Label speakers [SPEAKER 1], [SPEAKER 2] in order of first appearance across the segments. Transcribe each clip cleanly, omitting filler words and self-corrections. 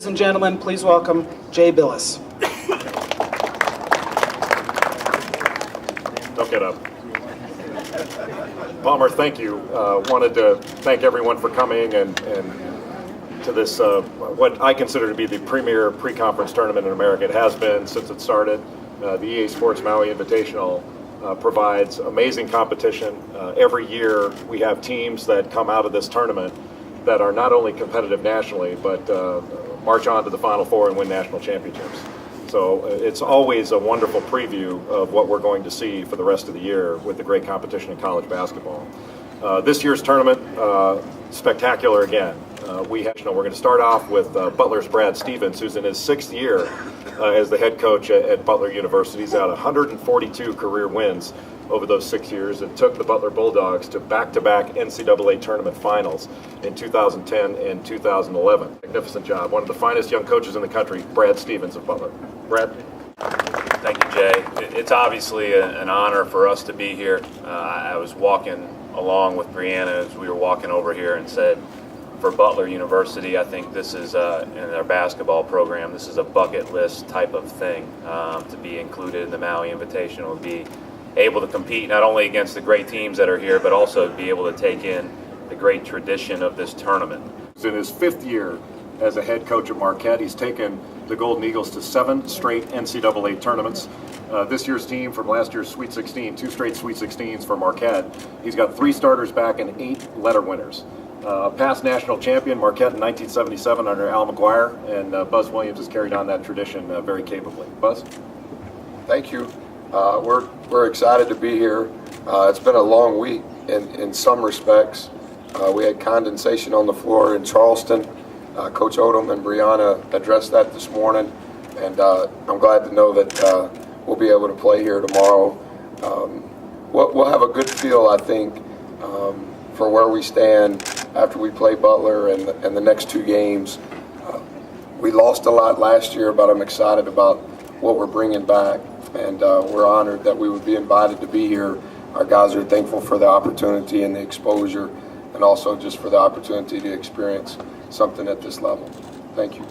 [SPEAKER 1] Ladies and gentlemen, please welcome Jay Billis.
[SPEAKER 2] Don't get up. Palmer, thank you. Wanted to thank everyone for coming and to this, what I consider to be the premier pre-conference tournament in America. It has been since it started. The EA Sports Maui Invitational provides amazing competition. Every year we have teams that come out of this tournament that are not only competitive nationally, but march on to the Final Four and win national championships. So it's always a wonderful preview of what we're going to see for the rest of the year with the great competition in college basketball. This year's tournament, spectacular again. We're going to start off with Butler's Brad Stevens, who's in his 6th year as the head coach at Butler University. He's had 142 career wins over those 6 years. It took the Butler Bulldogs to back-to-back NCAA tournament finals in 2010 and 2011. Magnificent job. One of the finest young coaches in the country, Brad Stevens of Butler. Brad?
[SPEAKER 3] Thank you, Jay. It's obviously an honor for us to be here. I was walking along with Brianna as we were walking over here and said, for Butler University, I think this is, in our basketball program, this is a bucket list type of thing to be included in the Maui Invitational, to be able to compete not only against the great teams that are here, but also be able to take in the great tradition of this tournament.
[SPEAKER 2] In his 5th year as a head coach at Marquette, he's taken the Golden Eagles to 7 straight NCAA tournaments. This year's team from last year's Sweet 16, 2 straight Sweet 16s for Marquette. He's got 3 starters back and 8 letter winners. Past national champion, Marquette in 1977 under Al McGuire, and Buzz Williams has carried on that tradition very capably. Buzz?
[SPEAKER 4] Thank you. We're excited to be here. It's been a long week in some respects. We had condensation on the floor in Charleston. Coach Odom and Brianna addressed that this morning, and I'm glad to know that we'll be able to play here tomorrow. We'll have a good feel, I think, for where we stand after we play Butler and the next 2 games. We lost a lot last year, but I'm excited about what we're bringing back, and we're honored that we would be invited to be here. Our guys are thankful for the opportunity and the exposure, and also just for the opportunity to experience something at this level. Thank you.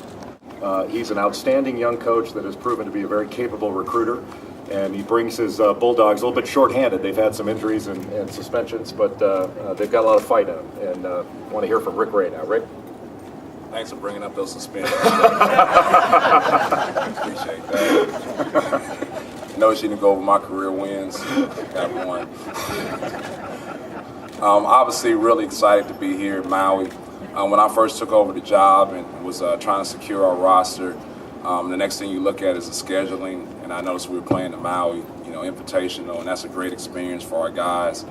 [SPEAKER 2] He's an outstanding young coach that has proven to be a very capable recruiter, and he brings his Bulldogs a little bit shorthanded. They've had some injuries and suspensions, but they've got a lot of fight in them. And I want to hear from Rick Ray now. Rick?
[SPEAKER 5] Thanks for bringing up those suspensions. Appreciate that. Notice you didn't go over my career wins. Got one. Obviously, really excited to be here in Maui. When I first took over the job and was trying to secure our roster, the next thing you look at is the scheduling, and I noticed we were playing the Maui, Invitational, and that's a great experience for our guys.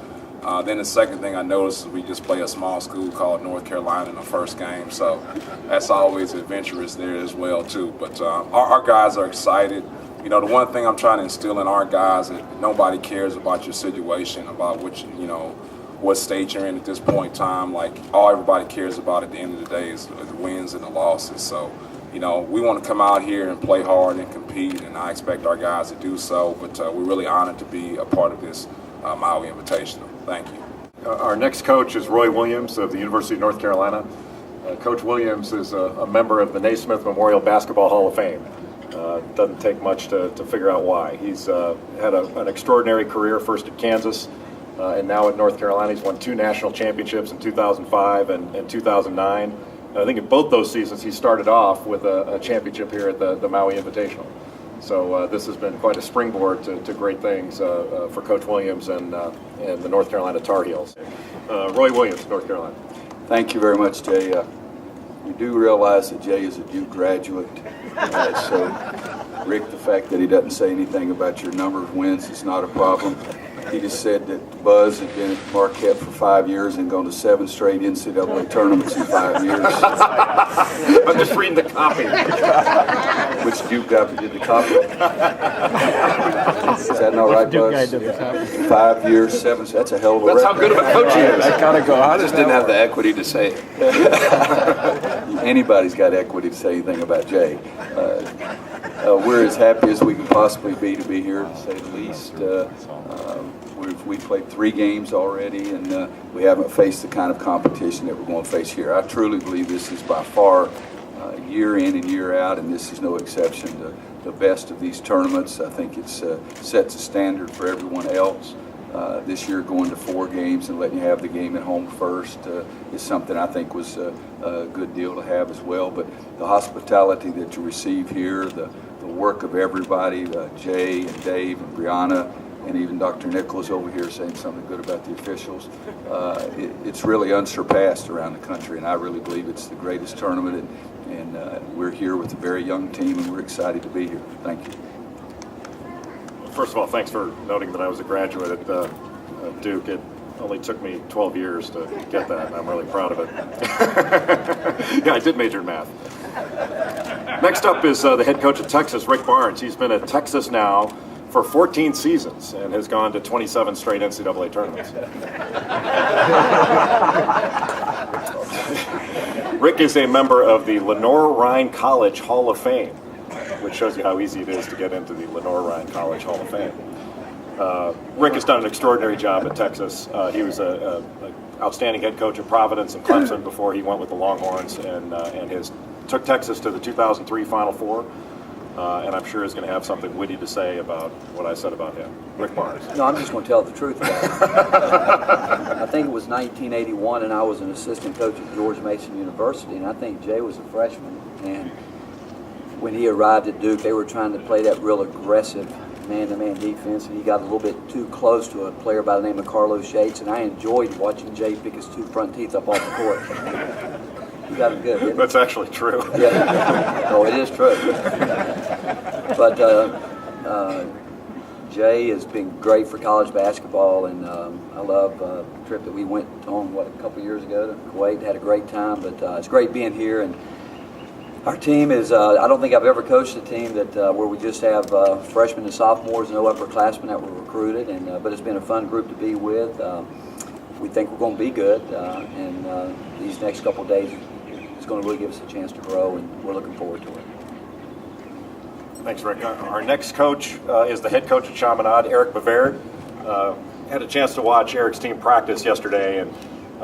[SPEAKER 5] Then the second thing I noticed is we just play a small school called North Carolina in the first game, so that's always adventurous there as well too. But our guys are excited. The one thing I'm trying to instill in our guys is that nobody cares about your situation, about what state you're in at this point in time. Like, all everybody cares about at the end of the day is the wins and the losses. So, we want to come out here and play hard and compete, and I expect our guys to do so. But we're really honored to be a part of this Maui Invitational. Thank you.
[SPEAKER 2] Our next coach is Roy Williams of the University of North Carolina. Coach Williams is a member of the Naismith Memorial Basketball Hall of Fame. Doesn't take much to figure out why. He's had an extraordinary career, first at Kansas and now at North Carolina. He's won 2 national championships in 2005 and 2009. I think in both those seasons he started off with a championship here at the Maui Invitational. So this has been quite a springboard to great things for Coach Williams and the North Carolina Tar Heels. Roy Williams, North Carolina.
[SPEAKER 6] Thank you very much, Jay. You do realize that Jay is a Duke graduate. So, Rick, the fact that he doesn't say anything about your number of wins is not a problem. He just said that Buzz had been at Marquette for 5 years and gone to 7 straight NCAA tournaments in 5 years.
[SPEAKER 2] I'm just reading the copy.
[SPEAKER 6] Which Duke guy did the copy? Is that not right, Buzz? 5 years, 7. That's a hell of a
[SPEAKER 2] That's
[SPEAKER 6] record.
[SPEAKER 2] how good of a coach he is.
[SPEAKER 6] That gotta go.
[SPEAKER 4] I just didn't have the equity to say it.
[SPEAKER 6] Anybody's got equity to say anything about Jay. We're as happy as we can possibly be to be here, to say the least. We've played 3 games already, and we haven't faced the kind of competition that we're going to face here. I truly believe this is by far year in and year out, and this is no exception. The best of these tournaments, I think it sets a standard for everyone else. This year, going to 4 games and letting you have the game at home first is something I think was a good deal to have as well. But the hospitality that you receive here, the work of everybody, Jay and Dave and Brianna, and even Dr. Nichols over here saying something good about the officials. It's really unsurpassed around the country, and I really believe it's the greatest tournament, and we're here with a very young team, and we're excited to be here. Thank you.
[SPEAKER 2] First of all, thanks for noting that I was a graduate at Duke. It only took me 12 years to get that, and I'm really proud of it. Yeah, I did major in math. Next up is the head coach of Texas, Rick Barnes. He's been at Texas now for 14 seasons and has gone to 27 straight NCAA tournaments. Rick is a member of the Lenoir-Rhyne College Hall of Fame, which shows you how easy it is to get into the Lenoir-Rhyne College Hall of Fame. Rick has done an extraordinary job at Texas. He was an outstanding head coach at Providence and Clemson before he went with the Longhorns, and took Texas to the 2003 Final Four. And I'm sure is going to have something witty to say about what I said about him. Rick Barnes.
[SPEAKER 7] No, I'm just going to tell the truth about it. I think it was 1981, and I was an assistant coach at George Mason University, and I think Jay was a freshman. And when he arrived at Duke, they were trying to play that real aggressive man-to-man defense, and he got a little bit too close to a player by the name of Carlos Yates, and I enjoyed watching Jay pick his 2 front teeth up off the court. You got him good, didn't he?
[SPEAKER 2] That's actually true.
[SPEAKER 7] Yeah. Oh, it is true. But Jay has been great for college basketball, and I love the trip that we went on, a couple years ago to Kuwait. Had a great time, but it's great being here. And our team is, I don't think I've ever coached a team that where we just have freshmen and sophomores, no upperclassmen that were recruited, and but it's been a fun group to be with. We think we're going to be good, and these next couple of days is going to really give us a chance to grow, and we're looking forward to it.
[SPEAKER 2] Thanks, Rick. Our next coach is the head coach at Chaminade, Eric Bavard. Had a chance to watch Eric's team practice yesterday, and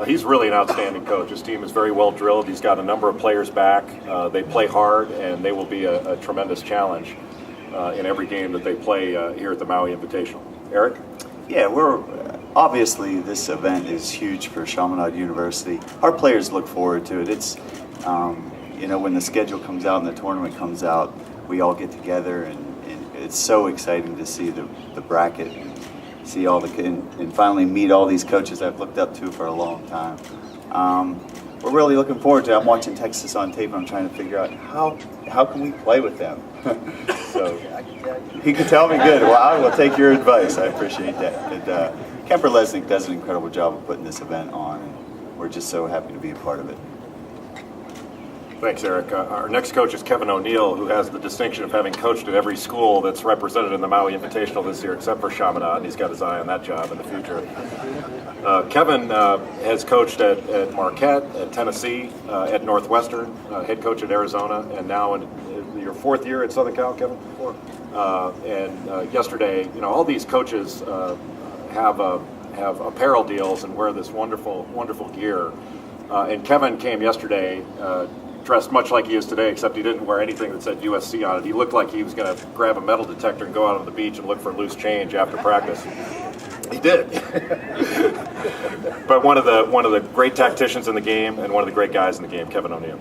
[SPEAKER 2] he's really an outstanding coach. His team is very well drilled. He's got a number of players back. They play hard, and they will be a tremendous challenge in every game that they play here at the Maui Invitational. Eric?
[SPEAKER 8] Yeah, obviously this event is huge for Chaminade University. Our players look forward to it. It's, when the schedule comes out and the tournament comes out, we all get together, and it's so exciting to see the bracket and see and finally meet all these coaches I've looked up to for a long time. We're really looking forward to it. I'm watching Texas on tape, and I'm trying to figure out how can we play with them. So he could tell me good. Well, I will take your advice. I appreciate that. But Kemper Lesnick does an incredible job of putting this event on, and we're just so happy to be a part of it.
[SPEAKER 2] Thanks, Eric. Our next coach is Kevin O'Neill, who has the distinction of having coached at every school that's represented in the Maui Invitational this year, except for Chaminade, and he's got his eye on that job in the future. Kevin has coached at Marquette, at Tennessee, at Northwestern, head coach at Arizona, and now in your 4th year at Southern Cal, Kevin? 4th. And yesterday, all these coaches have apparel deals and wear this wonderful, wonderful gear. And Kevin came yesterday dressed much like he is today, except he didn't wear anything that said USC on it. He looked like he was going to grab a metal detector and go out on the beach and look for loose change after practice. He did. But one of the great tacticians in the game and one of the great guys in the game, Kevin O'Neill.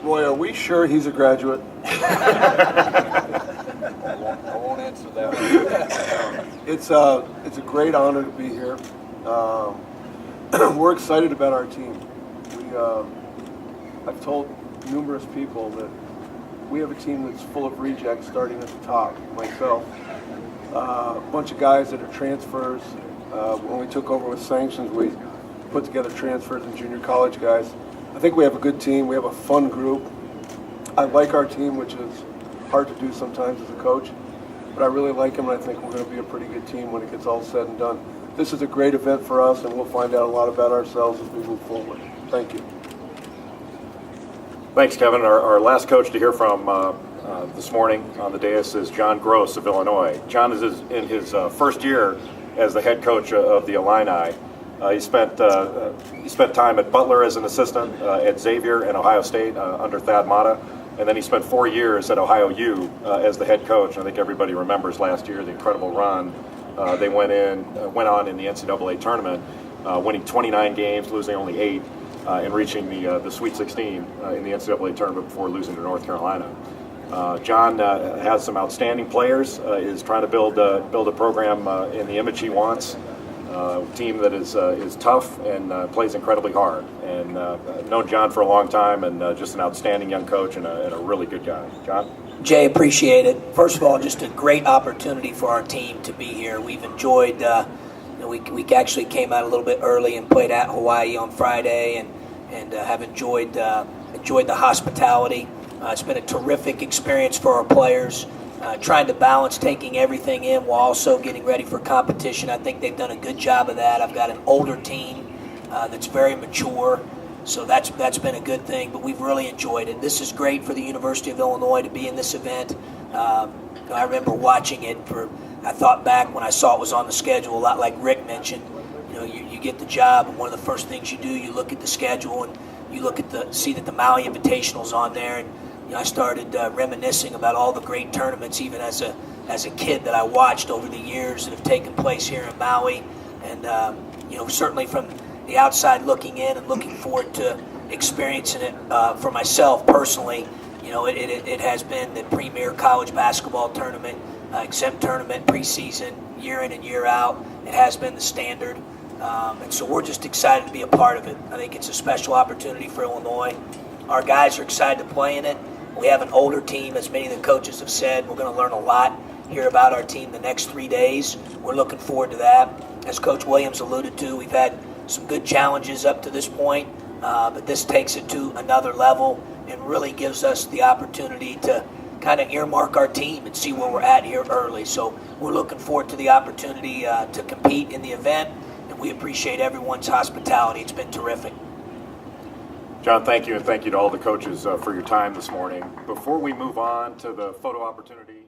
[SPEAKER 9] Roy, are we sure he's a graduate?
[SPEAKER 4] I won't answer that.
[SPEAKER 9] It's a great honor to be here. We're excited about our team. I've told numerous people that we have a team that's full of rejects starting at the top. Myself, a bunch of guys that are transfers. When we took over with sanctions, we put together transfers and junior college guys. I think we have a good team. We have a fun group. I like our team, which is hard to do sometimes as a coach, but I really like them, and I think we're going to be a pretty good team when it gets all said and done. This is a great event for us, and we'll find out a lot about ourselves as we move forward. Thank you.
[SPEAKER 2] Thanks, Kevin. Our last coach to hear from this morning on the dais is John Gross of Illinois. John is in his first year as the head coach of the Illini. He spent time at Butler as an assistant, at Xavier and Ohio State under Thad Matta, and then he spent 4 years at Ohio U as the head coach. I think everybody remembers last year the incredible run they went on in the NCAA tournament, winning 29 games, losing only 8, and reaching the Sweet 16 in the NCAA tournament before losing to North Carolina. John has some outstanding players. Is trying to build a program in the image he wants. Team that is tough and plays incredibly hard. And known John for a long time, and just an outstanding young coach and a really good guy. John?
[SPEAKER 10] Jay, appreciate it. First of all, just a great opportunity for our team to be here. We've enjoyed. We actually came out a little bit early and played at Hawaii on Friday, and have enjoyed the hospitality. It's been a terrific experience for our players. Trying to balance taking everything in while also getting ready for competition. I think they've done a good job of that. I've got an older team that's very mature, so that's been a good thing, but we've really enjoyed it. This is great for the University of Illinois to be in this event. I remember watching it. I thought back when I saw it was on the schedule, a lot like Rick mentioned. You get the job, and one of the first things you do, you look at the schedule, and you look at see that the Maui Invitational's on there, and I started reminiscing about all the great tournaments, even as a kid, that I watched over the years that have taken place here in Maui. And certainly from the outside looking in and looking forward to experiencing it for myself personally. It has been the premier college basketball tournament, exempt tournament, preseason, year in and year out. It has been the standard. And so we're just excited to be a part of it. I think it's a special opportunity for Illinois. Our guys are excited to play in it. We have an older team, as many of the coaches have said. We're going to learn a lot here about our team the next 3 days. We're looking forward to that. As Coach Williams alluded to, we've had some good challenges up to this point, but this takes it to another level and really gives us the opportunity to kind of earmark our team and see where we're at here early. So we're looking forward to the opportunity to compete in the event, and we appreciate everyone's hospitality. It's been terrific.
[SPEAKER 2] John, thank you, and thank you to all the coaches for your time this morning. Before we move on to the photo opportunity.